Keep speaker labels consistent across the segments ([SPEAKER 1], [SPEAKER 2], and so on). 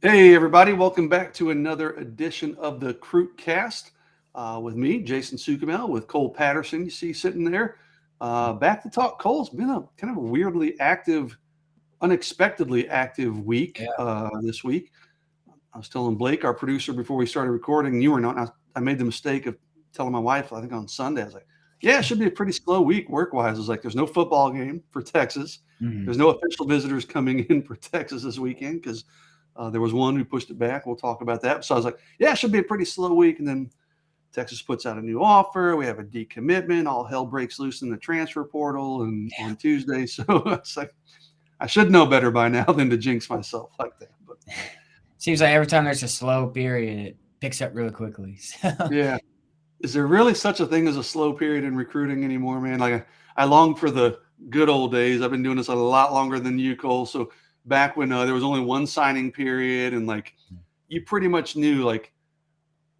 [SPEAKER 1] Hey, everybody, welcome back to another edition of the Crute Cast with me, Jason Sukamel, with Cole Patterson. You see sitting there. Back to talk. Cole's been a kind of a weirdly active, unexpectedly active week
[SPEAKER 2] Yeah.
[SPEAKER 1] this week. I was telling Blake, our producer, before we started recording, you were not. I made the mistake of telling my wife, I think on Sunday, I was like, yeah, it should be a pretty slow week work wise. I was like, there's no football game for Texas.
[SPEAKER 2] Mhm.
[SPEAKER 1] There's no official visitors coming in for Texas this weekend because there was one who pushed it back. We'll talk about that. So I was like, yeah, it should be a pretty slow week. And then Texas puts out a new offer. We have a decommitment. All hell breaks loose in the transfer portal and on Tuesday. So it's like, I should know better by now than to jinx myself like that. But
[SPEAKER 2] Seems like every time there's a slow period, it picks up really quickly. So
[SPEAKER 1] yeah, is there really such a thing as a slow period in recruiting anymore, man? Like I long for the good old days. I've been doing this a lot longer than you, Cole. So back when there was only one signing period and like you pretty much knew like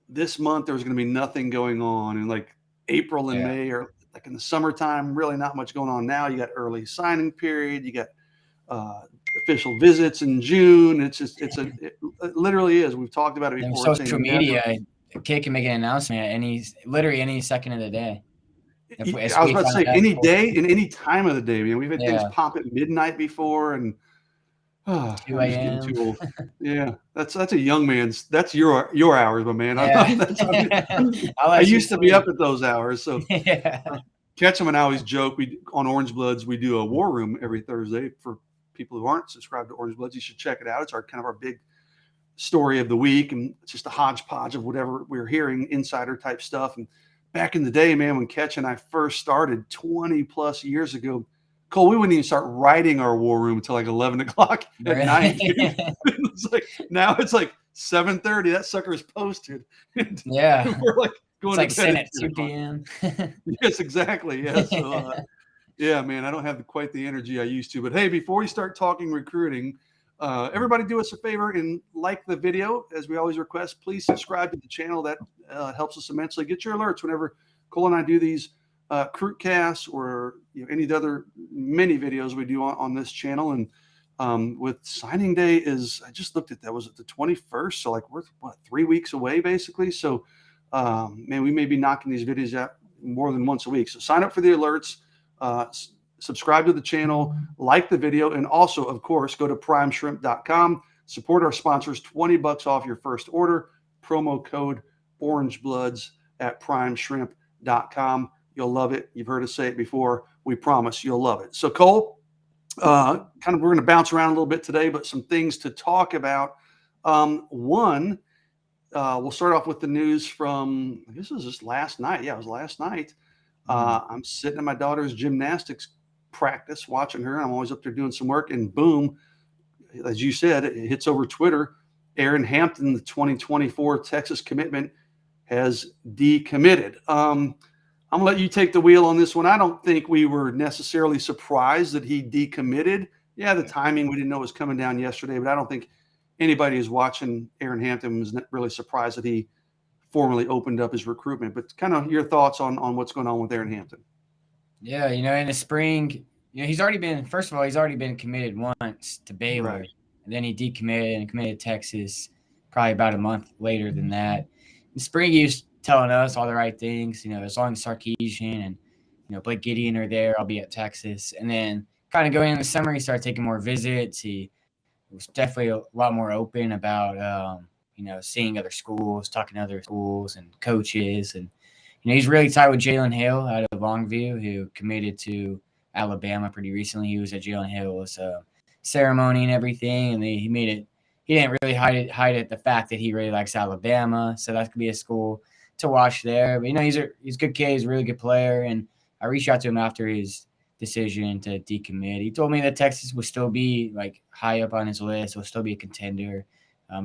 [SPEAKER 1] this month there was going to be nothing going on, and like April and
[SPEAKER 2] yeah,
[SPEAKER 1] May are like in the summertime, really not much going on. Now you got early signing period, you got uh, official visits in June. It's just it literally is. We've talked about it
[SPEAKER 2] there's
[SPEAKER 1] before. It's a
[SPEAKER 2] social
[SPEAKER 1] never.
[SPEAKER 2] media. A kid can make an announcement at literally any second of the day. If
[SPEAKER 1] I was
[SPEAKER 2] we
[SPEAKER 1] about to
[SPEAKER 2] found
[SPEAKER 1] say
[SPEAKER 2] out
[SPEAKER 1] any
[SPEAKER 2] before,
[SPEAKER 1] day and any time of the day. We've had things
[SPEAKER 2] yeah,
[SPEAKER 1] pop at midnight before, and
[SPEAKER 2] two
[SPEAKER 1] I'm just getting too
[SPEAKER 2] a.m.
[SPEAKER 1] old. Yeah, that's a young man's. That's your hours, my man.
[SPEAKER 2] Yeah, I'll
[SPEAKER 1] I
[SPEAKER 2] let you
[SPEAKER 1] used to be
[SPEAKER 2] sleep.
[SPEAKER 1] up at those hours, so
[SPEAKER 2] Yeah,
[SPEAKER 1] uh, Ketchum and I always joke. We on Orange Bloods we do a war room every Thursday for people who aren't subscribed to Orange Bloods. You should check it out. It's our kind of our big story of the week, and it's just a hodgepodge of whatever we're hearing, insider type stuff. And back in the day, man, when Ketch and I first started 20 plus years ago, Cole, we wouldn't even start writing our war room until like 11 o'clock at night.
[SPEAKER 2] really.
[SPEAKER 1] It's like now it's like 7:30. That sucker is posted, and
[SPEAKER 2] Yeah,
[SPEAKER 1] we're like
[SPEAKER 2] it's
[SPEAKER 1] going to
[SPEAKER 2] like
[SPEAKER 1] bed
[SPEAKER 2] sent
[SPEAKER 1] at
[SPEAKER 2] at
[SPEAKER 1] 10
[SPEAKER 2] two
[SPEAKER 1] o'clock.
[SPEAKER 2] p.m.
[SPEAKER 1] Yes, exactly. Yeah. So, yeah, man, I don't have quite the energy I used to. But hey, before we start talking recruiting, everybody do us a favor and like the video, as we always request. Please subscribe to the channel. That helps us immensely. Get your alerts whenever Cole and I do these Crute casts or any of the other many videos we do on this channel. And with signing day I just looked at that, was it the 21st? So like we're what, 3 weeks away basically. So man, we may be knocking these videos out more than once a week. So sign up for the alerts, uh, subscribe to the channel, like the video, and also, of course, go to primeshrimp.com. Support our sponsors, $20 off your first order. Promo code OrangeBloods at primeshrimp.com. You'll love it. You've heard us say it before. We promise you'll love it. So, Cole, kind of we're going to bounce around a little bit today, but some things to talk about. One, we'll start off with the news from, I guess it was just last night. Yeah, it was last night. I'm sitting at my daughter's gymnastics practice watching her. I'm always up there doing some work, and boom, as you said, it hits over Twitter. Aaron Hampton, the 2024 Texas commitment, has decommitted. I'm going to let you take the wheel on this one. I don't think we were necessarily surprised that he decommitted. Yeah, the timing, we didn't know it was coming down yesterday, but I don't think anybody who's watching Aaron Hampton was really surprised that he formally opened up his recruitment. But kind of your thoughts on what's going on with Aaron Hampton.
[SPEAKER 2] Yeah, in the spring, he's already been. First of all, he's already been committed once to Baylor,
[SPEAKER 1] Right.
[SPEAKER 2] and then he decommitted and committed to Texas, probably about a month later than that. In spring, he was telling us all the right things. As long as Sarkisian and Blake Gideon are there, I'll be at Texas. And then kind of going in the summer, he started taking more visits. He was definitely a lot more open about seeing other schools, talking to other schools and coaches, and he's really tight with Jalen Hill out of Longview, who committed to Alabama pretty recently. He was at Jalen Hill's ceremony and everything, and he made it. He didn't really hide it the fact that he really likes Alabama, so that could be a school to watch there. But he's a good kid, he's a really good player, and I reached out to him after his decision to decommit. He told me that Texas will still be like high up on his list, will still be a contender.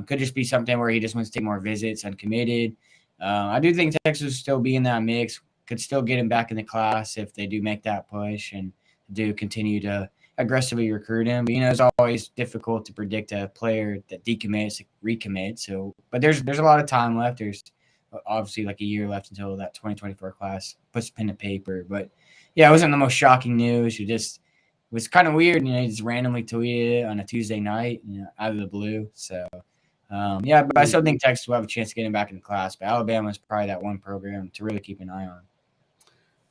[SPEAKER 2] Could just be something where he just wants to take more visits, uncommitted. I do think Texas will still be in that mix. Could still get him back in the class if they do make that push and do continue to aggressively recruit him. But it's always difficult to predict a player that decommits, recommits. So, but there's a lot of time left. There's obviously like a year left until that 2024 class puts pen to paper. But yeah, it wasn't the most shocking news. It was kind of weird. He just randomly tweeted it on a Tuesday night, out of the blue. So Yeah, but I still think Texas will have a chance of getting back in the class. But Alabama is probably that one program to really keep an eye on.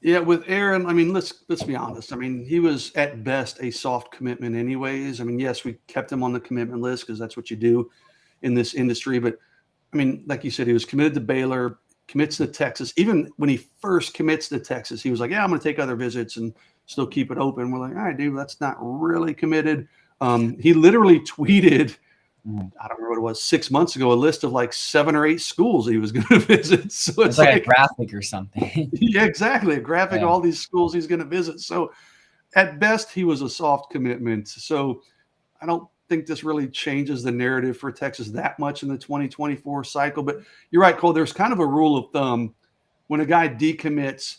[SPEAKER 1] Yeah, with Aaron, I mean, let's be honest. I mean, he was at best a soft commitment, anyways. I mean, yes, we kept him on the commitment list because that's what you do in this industry. But I mean, like you said, he was committed to Baylor, commits to Texas. Even when he first commits to Texas, he was like, "Yeah, I'm going to take other visits and still keep it open." We're like, "All right, dude, that's not really committed." He literally tweeted, I don't remember what it was, 6 months ago, a list of like 7 or 8 schools he was going to visit. So
[SPEAKER 2] It's like a graphic or something.
[SPEAKER 1] yeah, exactly, a graphic of all these schools he's going to visit. So at best, he was a soft commitment. So I don't think this really changes the narrative for Texas that much in the 2024 cycle. But you're right, Cole. There's kind of a rule of thumb when a guy decommits,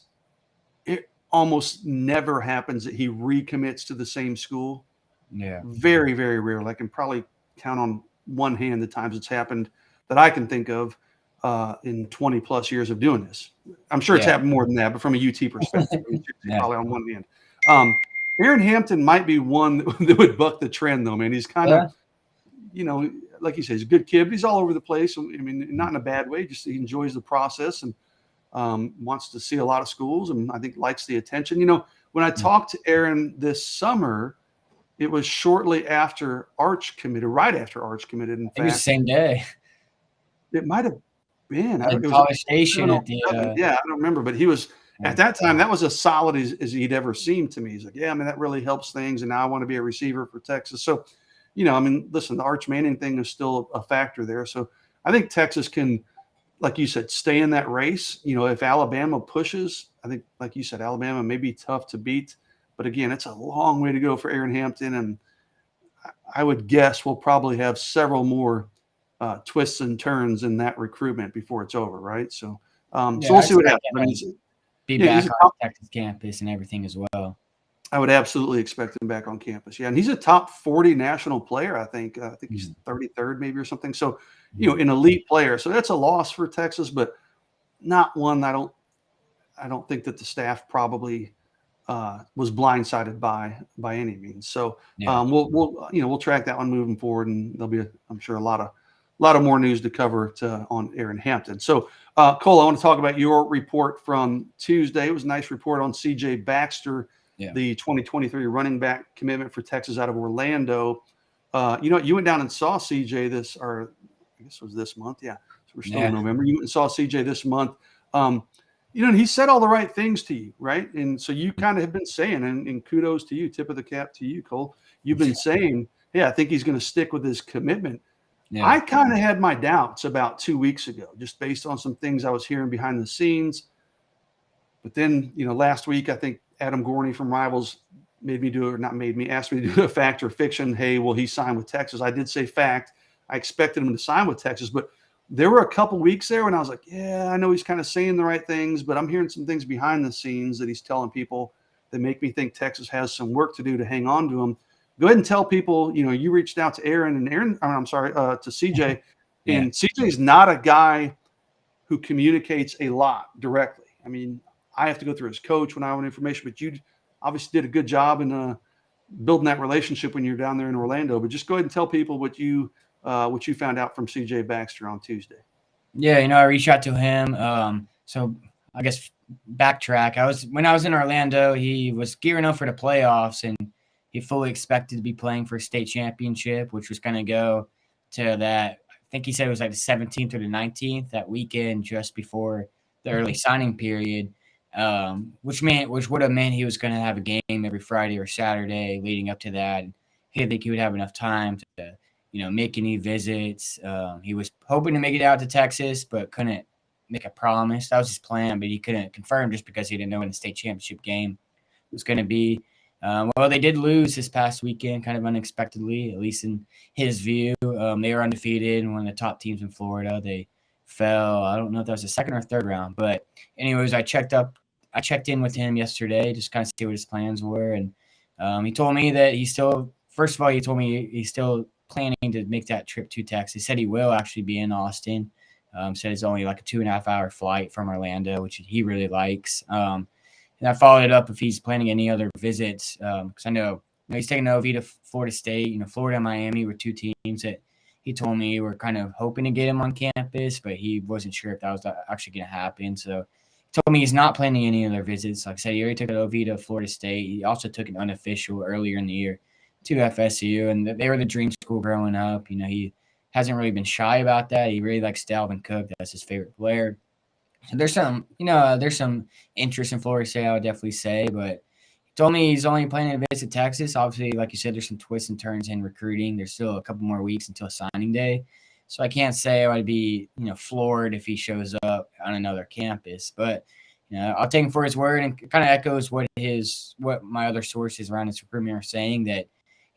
[SPEAKER 1] it almost never happens that he recommits to the same school.
[SPEAKER 2] Yeah.
[SPEAKER 1] Very, very rare. I can probably count on one hand the times it's happened that I can think of in 20 plus years of doing this. I'm sure it's happened more than that, but from a UT perspective, probably on one hand. Aaron Hampton might be one that would buck the trend, though, man. He's kind of, you know, like you say, he's a good kid, but he's all over the place. I mean, not in a bad way. Just he enjoys the process and wants to see a lot of schools, and I think likes the attention. You know, when I talked to Aaron this summer, it was shortly after Arch committed, right after Arch committed. In fact,
[SPEAKER 2] it was the same day.
[SPEAKER 1] It might have been.
[SPEAKER 2] It was College Station at the.
[SPEAKER 1] Yeah, I don't remember, but he was at that time. That was as solid as he'd ever seemed to me. He's like, yeah, I mean, that really helps things, and now I want to be a receiver for Texas. So, you know, I mean, listen, the Arch Manning thing is still a factor there. So I think Texas can, like you said, stay in that race. You know, if Alabama pushes, I think, like you said, Alabama may be tough to beat. But again, it's a long way to go for Aaron Hampton, and I would guess we'll probably have several more twists and turns in that recruitment before it's over, right? So, so we'll see what happens. I mean,
[SPEAKER 2] be back on Texas campus and everything as well.
[SPEAKER 1] I would absolutely expect him back on campus. Yeah, and he's a top 40 national player. I think he's 33rd maybe or something. So, you know, an elite player. So that's a loss for Texas, but not one I don't think that the staff probably was blindsided by any means. So we'll track that one moving forward, and there'll be I'm sure a lot of more news to cover on Aaron Hampton. So Cole, I want to talk about your report from Tuesday. It was a nice report on CJ Baxter, the 2023 running back commitment for Texas out of Orlando. You know, you went down and saw CJ I guess it was this month. Yeah, so we're still in November. You went and saw CJ this month. You know, and he said all the right things to you, right? And so you kind of have been saying, and kudos to you, tip of the cap to you, Cole. You've been saying, hey, I think he's going to stick with his commitment. Yeah. I kind of had my doubts about 2 weeks ago, just based on some things I was hearing behind the scenes. But then, you know, last week, I think Adam Gorney from Rivals asked me to do a fact or fiction. Hey, will he sign with Texas? I did say fact. I expected him to sign with Texas, but there were a couple weeks there when I was like, yeah, I know he's kind of saying the right things, but I'm hearing some things behind the scenes that he's telling people that make me think Texas has some work to do to hang on to him. Go ahead and tell people, you know, you reached out to to CJ, and CJ's not a guy who communicates a lot directly. I mean, I have to go through his coach when I want information, but you obviously did a good job in building that relationship when you're down there in Orlando. But just go ahead and tell people what you found out from CJ Baxter on Tuesday.
[SPEAKER 2] Yeah, you know, I reached out to him. So I guess backtrack. When I was in Orlando, he was gearing up for the playoffs, and he fully expected to be playing for a state championship, which was going to go to that. I think he said it was like the 17th or the 19th, that weekend just before the early signing period, which would have meant he was going to have a game every Friday or Saturday leading up to that. And he didn't think he would have enough time to, you know, make any visits. He was hoping to make it out to Texas, but couldn't make a promise. That was his plan, but he couldn't confirm just because he didn't know when the state championship game was going to be. Well, they did lose this past weekend, kind of unexpectedly, at least in his view. They were undefeated and one of the top teams in Florida. They fell. I don't know if that was the second or third round, but anyways, I checked in with him yesterday, just kind of see what his plans were. And he told me that he told me he's still planning to make that trip to Texas. He said he will actually be in Austin. Said it's only like a 2.5 hour flight from Orlando, which he really likes. And I followed it up if he's planning any other visits, because I know he's taking an OV to Florida State. You know, Florida and Miami were two teams that he told me we're kind of hoping to get him on campus, but he wasn't sure if that was actually going to happen. So he told me he's not planning any other visits. Like I said, he already took an OV to Florida State. He also took an unofficial earlier in the year to FSU, and they were the dream school growing up. He hasn't really been shy about that. He really likes Dalvin Cook. That's his favorite player. So there's some interest in Florida State, I would definitely say, but he told me he's only planning to visit Texas. Obviously, like you said, there's some twists and turns in recruiting. There's still a couple more weeks until signing day. So I can't say I would be, floored if he shows up on another campus. But, I'll take him for his word, and it kind of echoes what my other sources around his recruitment are saying, that,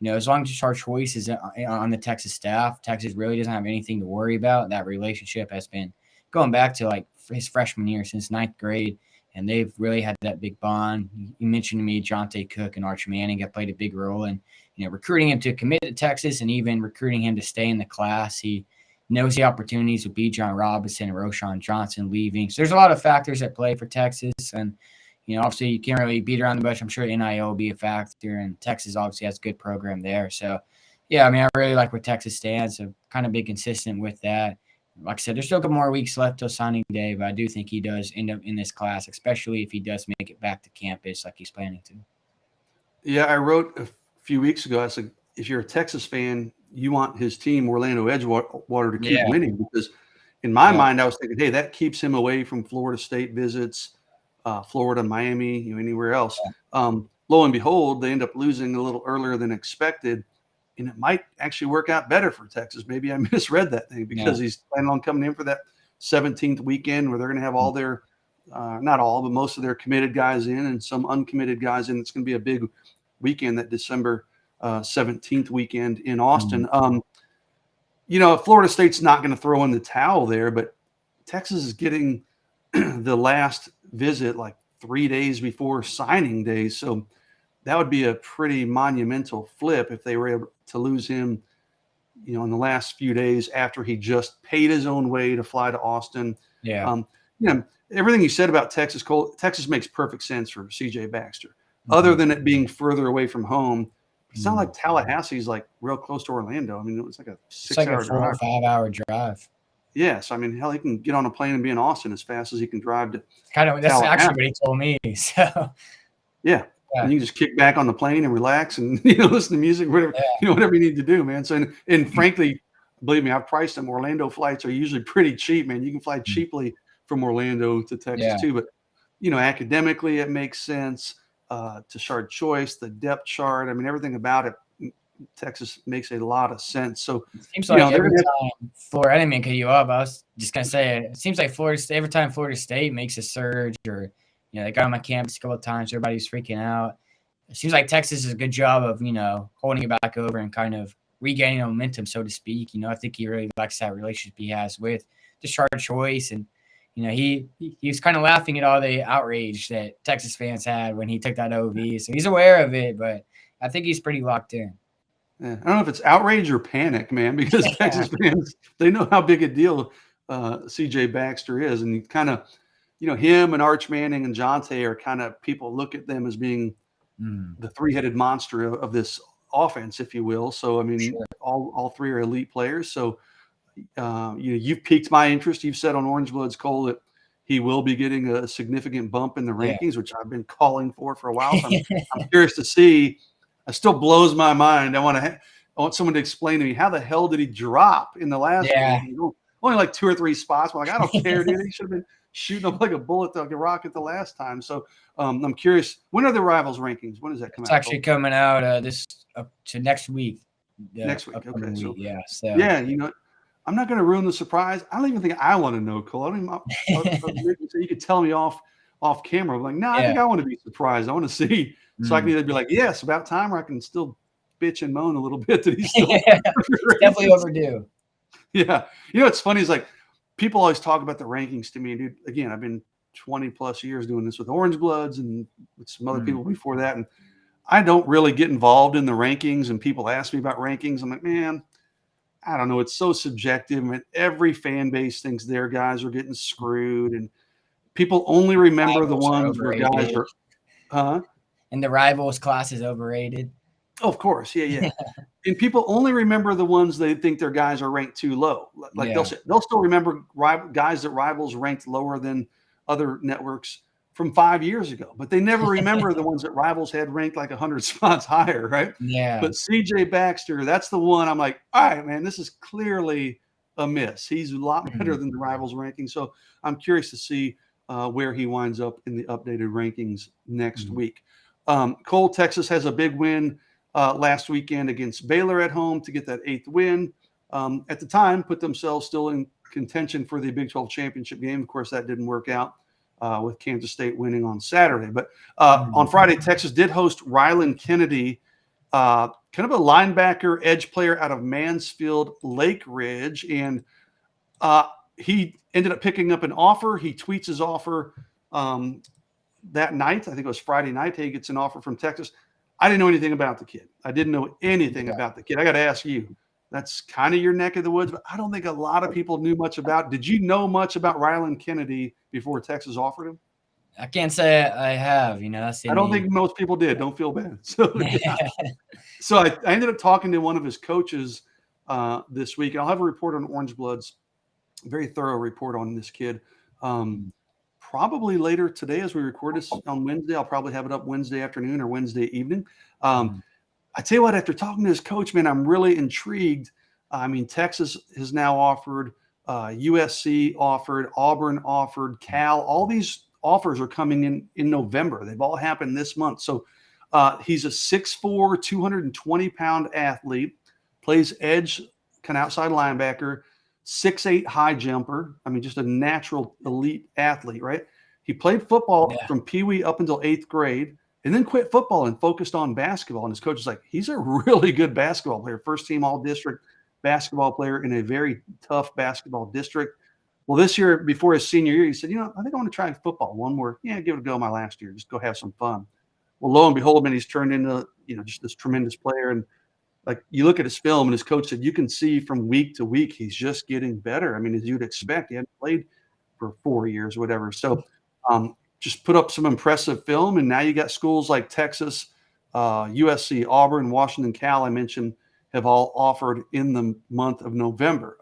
[SPEAKER 2] as long as our choice is on the Texas staff, Texas really doesn't have anything to worry about. That relationship has been going back to like his freshman year, since ninth grade, and they've really had that big bond. You mentioned to me Jonte Cook and Arch Manning have played a big role in recruiting him to commit to Texas, and even recruiting him to stay in the class. He knows the opportunities with Bijan Robinson and Roshan Johnson leaving. So there's a lot of factors at play for Texas, and obviously you can't really beat around the bush. I'm sure NIL will be a factor, and Texas obviously has a good program there. So yeah, I really like where Texas stands. So kind of be consistent with that. Like I said, there's still a couple more weeks left till signing day, but I do think he does end up in this class, especially if he does make it back to campus like he's planning to.
[SPEAKER 1] Yeah, I wrote a few weeks ago, I said, if you're a Texas fan, you want his team, Orlando Edgewater, to keep winning, because in my mind, I was thinking, hey, that keeps him away from Florida State visits, Florida, Miami, anywhere else. Lo and behold, they end up losing a little earlier than expected. And it might actually work out better for Texas. Maybe I misread that thing, because he's planning on coming in for that 17th weekend where they're going to have all their, not all, but most of their committed guys in and some uncommitted guys in. It's going to be a big weekend, that December 17th weekend in Austin. Florida State's not going to throw in the towel there, but Texas is getting the last visit like 3 days before signing day. So that would be a pretty monumental flip if they were able to lose him, in the last few days after he just paid his own way to fly to Austin. Everything you said about Texas, Cole, Texas makes perfect sense for CJ Baxter, other than it being further away from home. It's not like Tallahassee's like real close to Orlando. It was like a 6-hour drive.
[SPEAKER 2] 4 or 5 hour drive.
[SPEAKER 1] Yes. Hell, he can get on a plane and be in Austin as fast as he can drive to
[SPEAKER 2] that's actually what he told me. So
[SPEAKER 1] yeah. And you can just kick back on the plane and relax and listen to music, whatever whatever you need to do, man. So and frankly, believe me, I've priced them. Orlando flights are usually pretty cheap, man. You can fly cheaply from Orlando to Texas too. But academically, it makes sense. To chart choice, the depth chart. Everything about it, Texas makes a lot of sense. So
[SPEAKER 2] it seems like every time Florida, I didn't mean to cut you up. I was just gonna say it seems like every time Florida State makes a surge, or they got on my campus a couple of times, everybody's freaking out. It seems like Texas does a good job of holding it back over and kind of regaining momentum, so to speak. I think he really likes that relationship he has with the chart choice, and he was kind of laughing at all the outrage that Texas fans had when he took that OV. So he's aware of it, but I think he's pretty locked in.
[SPEAKER 1] Yeah, I don't know if it's outrage or panic, man, because Texas fans, they know how big a deal CJ Baxter is. And kind of, him and Arch Manning and Jonte are kind of, people look at them as being the three-headed monster of this offense, if you will. So, all three are elite players. So, you've piqued my interest. You've said on Orange Bloods, Cole, that he will be getting a significant bump in the rankings, which I've been calling for a while. So I'm curious to see. It still blows my mind. I want someone to explain to me, how the hell did he drop in the last game? Only like 2 or 3 spots. I'm like, I don't care, dude. He should have been shooting up like a bullet, like a rocket the last time. So I'm curious. When are the Rivals rankings? When does that come out?
[SPEAKER 2] It's actually coming out to next week.
[SPEAKER 1] Next week. Okay. So,
[SPEAKER 2] So
[SPEAKER 1] I'm not going to ruin the surprise. I don't even think I want to know, Cole. I don't even, so you could tell me off camera. I'm like, no, I think I want to be surprised. I want to see. So I can either be like, yes, about time, or I can still bitch and moan a little bit that he's still
[SPEAKER 2] definitely overdue.
[SPEAKER 1] Yeah. What's funny is, like, people always talk about the rankings to me. Dude, again, I've been 20 plus years doing this with Orange Bloods and with some other people before that. And I don't really get involved in the rankings, and people ask me about rankings. I'm like, man, I don't know. It's so subjective. Every fan base thinks their guys are getting screwed, and people only remember the ones where guys are,
[SPEAKER 2] And the Rivals class is overrated.
[SPEAKER 1] Oh, of course. Yeah, yeah. And people only remember the ones they think their guys are ranked too low. Like
[SPEAKER 2] Yeah.
[SPEAKER 1] they'll still remember guys that Rivals ranked lower than other networks from 5 years ago, but they never remember the ones that Rivals had ranked like 100 spots higher, right?
[SPEAKER 2] Yeah.
[SPEAKER 1] But CJ Baxter, that's the one I'm like, all right, man, this is clearly a miss. He's a lot better
[SPEAKER 2] Mhm.
[SPEAKER 1] than the Rivals ranking. So I'm curious to see where he winds up in the updated rankings next
[SPEAKER 2] Mhm.
[SPEAKER 1] week. Cole, Texas has a big win last weekend against Baylor at home to get that 8th win. At the time, put themselves still in contention for the Big 12 championship game. Of course, that didn't work out with Kansas State winning on Saturday. But on
[SPEAKER 2] Mhm.
[SPEAKER 1] Friday, Texas did host Ryland Kennedy, kind of a linebacker edge player out of Mansfield Lake Ridge. And he ended up picking up an offer. He tweets his offer that night. I think it was Friday night. He gets an offer from Texas. I didn't know anything about the kid. I didn't know anything
[SPEAKER 2] Yeah.
[SPEAKER 1] about the kid. I got to ask you. That's kind of your neck of the woods, but I don't think a lot of people knew much about. Did you know much about Ryland Kennedy before Texas offered him?
[SPEAKER 2] I can't say I have. That's the
[SPEAKER 1] I don't
[SPEAKER 2] only.
[SPEAKER 1] think most people did. Don't feel bad. So yeah. So I ended up talking to one of his coaches this week. I'll have a report on Orange Bloods, very thorough report on this kid. Probably later today as we record this on Wednesday. I'll probably have it up Wednesday afternoon or Wednesday evening.
[SPEAKER 2] Mhm.
[SPEAKER 1] I tell you what, after talking to his coach, man, I'm really intrigued. I mean, Texas has now offered, USC offered, Auburn offered, Cal. All these offers are coming in November. They've all happened this month. So he's a 6'4", 220-pound athlete, plays edge, kind of outside linebacker, 6'8" high jumper. I mean, just a natural elite athlete, right? He played football
[SPEAKER 2] Yeah.
[SPEAKER 1] from Pee Wee up until 8th grade and then quit football and focused on basketball. And his coach is like, he's a really good basketball player, first team all district basketball player in a very tough basketball district. Well, this year, before his senior year, he said, I think I want to try football one more. Yeah, give it a go my last year. Just go have some fun. Well, lo and behold, man, he's turned into, just this tremendous player. And like you look at his film and his coach said, you can see from week to week, he's just getting better. I mean, as you'd expect, he hadn't played for 4 years or whatever. So just put up some impressive film. And now you got schools like Texas, USC, Auburn, Washington, Cal, I mentioned, have all offered in the month of November.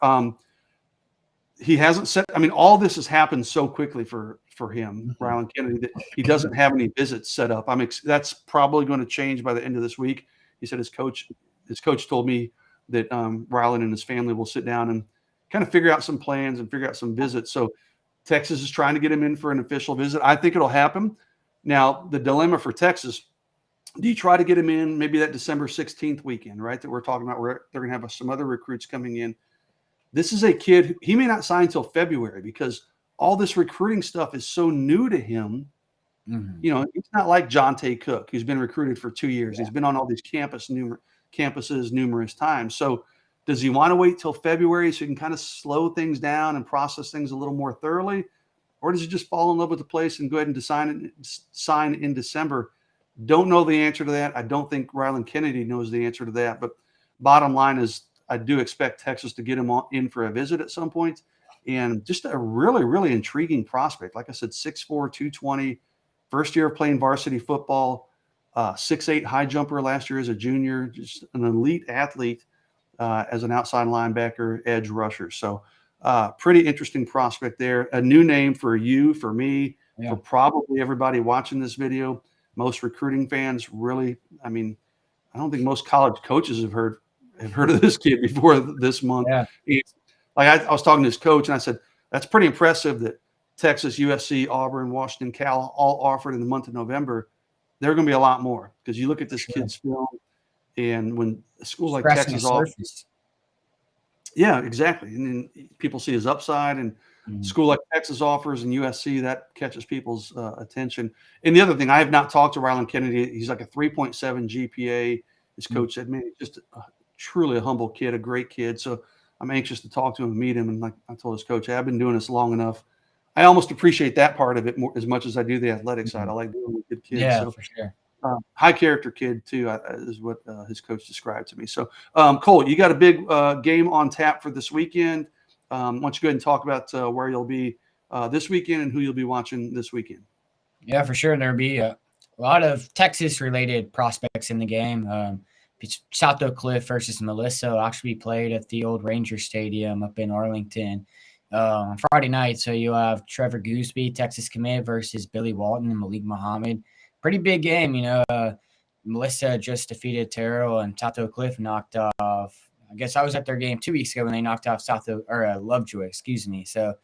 [SPEAKER 1] He hasn't said, I mean, all this has happened so quickly for him,
[SPEAKER 2] Mhm.
[SPEAKER 1] Ryland Kennedy, that he doesn't have any visits set up. That's probably going to change by the end of this week. He said his coach told me that Ryland and his family will sit down and kind of figure out some plans and figure out some visits. So Texas is trying to get him in for an official visit. I think it'll happen. Now, the dilemma for Texas, do you try to get him in maybe that December 16th weekend, right, that we're talking about, where they're going to have some other recruits coming in? This is a kid, he may not sign until February because all this recruiting stuff is so new to him.
[SPEAKER 2] Mhm.
[SPEAKER 1] He's not like Jonte Cook, who's been recruited for 2 years.
[SPEAKER 2] Yeah.
[SPEAKER 1] He's been on all these campuses numerous times. So does he want to wait till February so he can kind of slow things down and process things a little more thoroughly? Or does he just fall in love with the place and go ahead and sign in December? Don't know the answer to that. I don't think Ryland Kennedy knows the answer to that. But bottom line is, I do expect Texas to get him in for a visit at some point. And just a really, really intriguing prospect. Like I said, 6'4", 220, first year of playing varsity football, 6'8" high jumper last year as a junior, just an elite athlete as an outside linebacker, edge rusher. So pretty interesting prospect there. A new name for you, for me, for
[SPEAKER 2] Yeah.
[SPEAKER 1] probably everybody watching this video. Most recruiting fans really, I mean, I don't think most college coaches have heard of this kid before this month.
[SPEAKER 2] Yeah.
[SPEAKER 1] I was talking to his coach and I said, that's pretty impressive that Texas, USC, Auburn, Washington, Cal all offered in the month of November. There are going to be a lot more because you look at
[SPEAKER 2] For
[SPEAKER 1] this
[SPEAKER 2] sure.
[SPEAKER 1] kid's film, and when a school like
[SPEAKER 2] Scratching the
[SPEAKER 1] Texas offers,
[SPEAKER 2] surface.
[SPEAKER 1] yeah, exactly. And then people see his upside, and
[SPEAKER 2] Mhm.
[SPEAKER 1] school like Texas offers and USC, that catches people's attention. And the other thing, I have not talked to Ryland Kennedy. He's like a 3.7 GPA. His
[SPEAKER 2] Mm.
[SPEAKER 1] coach said, man, he's just truly a humble kid, a great kid. So I'm anxious to talk to him and meet him. And like I told his coach, hey, I've been doing this long enough. I almost appreciate that part of it more as much as I do the athletic side.
[SPEAKER 2] Mhm.
[SPEAKER 1] I like dealing with good kids.
[SPEAKER 2] Yeah,
[SPEAKER 1] So
[SPEAKER 2] for sure.
[SPEAKER 1] high character kid too, is what his coach described to me. So Cole, you got a big game on tap for this weekend. Why don't you go ahead and talk about where you'll be this weekend and who you'll be watching this weekend?
[SPEAKER 2] Yeah, for sure. There'll be a lot of Texas-related prospects in the game. South Oak Cliff versus Melissa will actually be played at the old Ranger Stadium up in Arlington on Friday night. So you'll have Trevor Gooseby, Texas commit, versus Billy Walton and Malik Muhammad. Pretty big game, Melissa just defeated Terrell, and South Oak Cliff knocked off. I guess I was at their game 2 weeks ago when they knocked off Lovejoy, excuse me. So,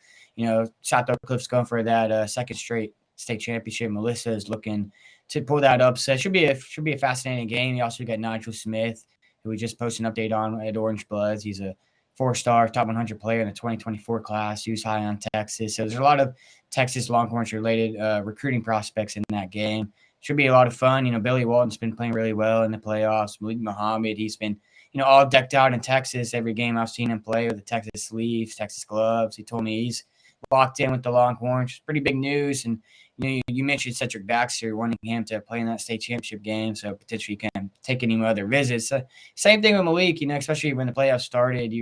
[SPEAKER 2] South Oak Cliff's going for that second straight state championship. Melissa is looking to pull that upset. Should be a fascinating game. You also got Nigel Smith, who we just posted an update on at Orange Bloods. He's a 4-star top 100 player in the 2024 class. He was high on Texas. So there's a lot of Texas Longhorns related recruiting prospects in that game. Should be a lot of fun. Billy Walton's been playing really well in the playoffs. Malik Muhammad, he's been, all decked out in Texas. Every game I've seen him play with the Texas sleeves, Texas gloves. He told me he's locked in with the Longhorns. It's pretty big news. And, you mentioned Cedric Baxter, wanting him to play in that state championship game, so potentially can take any other visits. Same thing with Malik, especially when the playoffs started.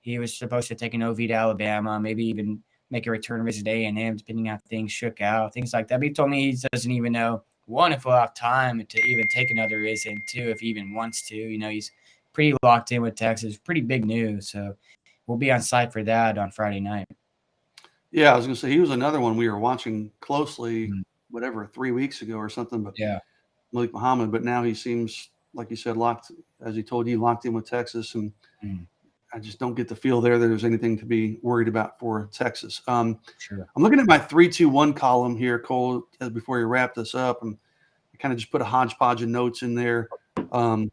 [SPEAKER 2] He was supposed to take an OV to Alabama, maybe even make a return visit to A&M, depending on how things shook out, things like that. But he told me he doesn't even know, one, if we'll have time to even take another visit, and two, if he even wants to. He's pretty locked in with Texas. Pretty big news. So we'll be on site for that on Friday night.
[SPEAKER 1] Yeah, I was going to say he was another one we were watching closely, 3 weeks ago or something. But
[SPEAKER 2] yeah,
[SPEAKER 1] Malik Muhammad. But now he seems, like you said, locked, as he told you, locked in with Texas, and I just don't get the feel there that there's anything to be worried about for Texas.
[SPEAKER 2] Sure.
[SPEAKER 1] I'm looking at my 3-2-1 column here, Cole, before you wrap this up, and I kind of just put a hodgepodge of notes in there. I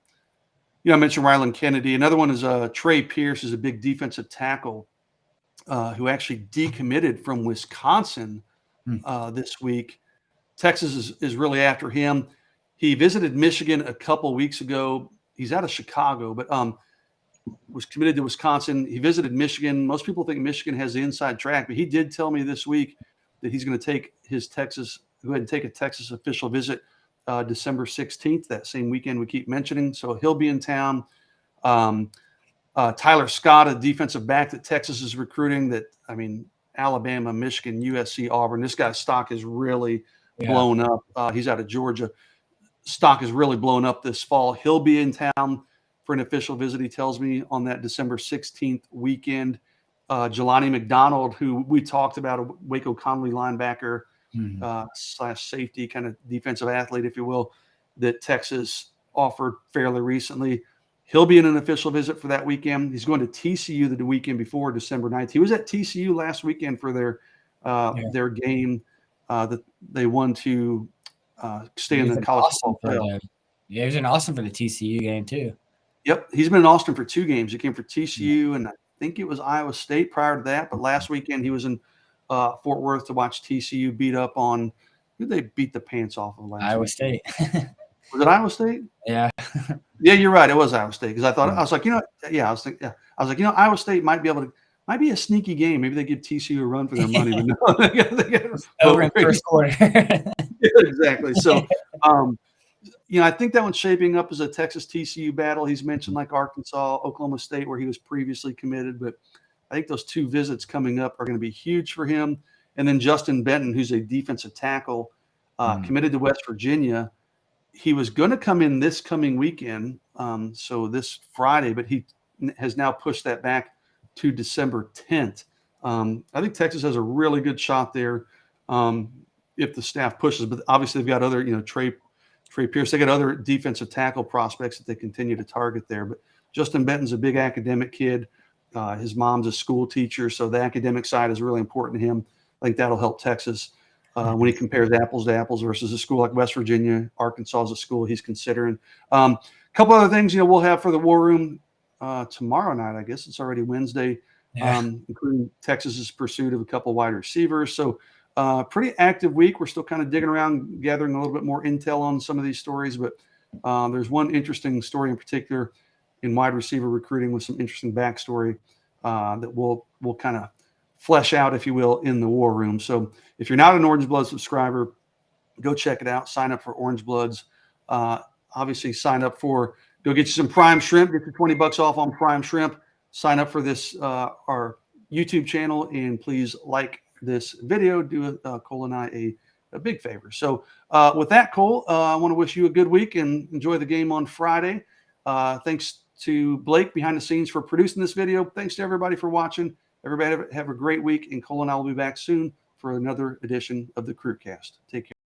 [SPEAKER 1] mentioned Ryland Kennedy. Another one is Trey Pierce, is a big defensive tackle who actually decommitted from Wisconsin this week. Texas is really after him. He visited Michigan a couple weeks ago. He's out of Chicago, but was committed to Wisconsin. He visited Michigan. Most people think Michigan has the inside track, but he did tell me this week that he's going to take go ahead and take a Texas official visit December 16th, that same weekend we keep mentioning. So he'll be in town. Tyler Scott, a defensive back that Texas is recruiting, Alabama, Michigan, USC, Auburn. This guy's stock is really blown up. He's out of Georgia. Stock is really blown up this fall. He'll be in town for an official visit, he tells me, on that December 16th weekend. Jelani McDonald, who we talked about, a Waco Connolly linebacker / safety, kind of defensive athlete, if you will, that Texas offered fairly recently. He'll be in an official visit for that weekend. He's going to TCU the weekend before, December 9th. He was at TCU last weekend for their game that they won to stay in the college football playoff.
[SPEAKER 2] Yeah, he was in Austin for the TCU game too.
[SPEAKER 1] Yep, he's been in Austin for 2 games. He came for TCU, and I think it was Iowa State prior to that. But last weekend he was in Fort Worth to watch TCU beat up on – who did they beat the pants off of last
[SPEAKER 2] Iowa
[SPEAKER 1] week?
[SPEAKER 2] State.
[SPEAKER 1] Was it Iowa State?
[SPEAKER 2] Yeah.
[SPEAKER 1] Yeah, you're right. It was Iowa State, because I thought I was like, Iowa State might be a sneaky game. Maybe they give TCU a run for their money, but no, they get
[SPEAKER 2] over in first quarter.
[SPEAKER 1] Yeah, exactly. So, I think that one's shaping up as a Texas TCU battle. He's mentioned like Arkansas, Oklahoma State, where he was previously committed, but I think those 2 visits coming up are going to be huge for him. And then Justin Benton, who's a defensive tackle, committed to West Virginia. He was going to come in this coming weekend, so this Friday, but he has now pushed that back to December 10th. I think Texas has a really good shot there if the staff pushes, but obviously they've got other, Trey Pierce, they got other defensive tackle prospects that they continue to target there. But Justin Benton's a big academic kid. His mom's a school teacher, so the academic side is really important to him. I think that'll help Texas when he compares apples to apples versus a school like West Virginia. Arkansas is a school he's considering. A couple other things, we'll have for the War Room tomorrow night. I guess it's already Wednesday, including Texas's pursuit of a couple wide receivers. So pretty active week. We're still kind of digging around, gathering a little bit more intel on some of these stories, but there's one interesting story in particular in wide receiver recruiting with some interesting backstory that we'll kind of flesh out, if you will, in the War Room. So if you're not an Orange Blood subscriber, go check it out. Sign up for Orange Bloods. Obviously, go get you some prime shrimp. Get your $20 off on prime shrimp. Sign up for this our YouTube channel, and please like this video. Do Cole and I a big favor. So with that, Cole, I want to wish you a good week and enjoy the game on Friday. Thanks to Blake behind the scenes for producing this video. Thanks to everybody for watching. Everybody have a great week, and Cole and I will be back soon for another edition of the Crewcast. Take care.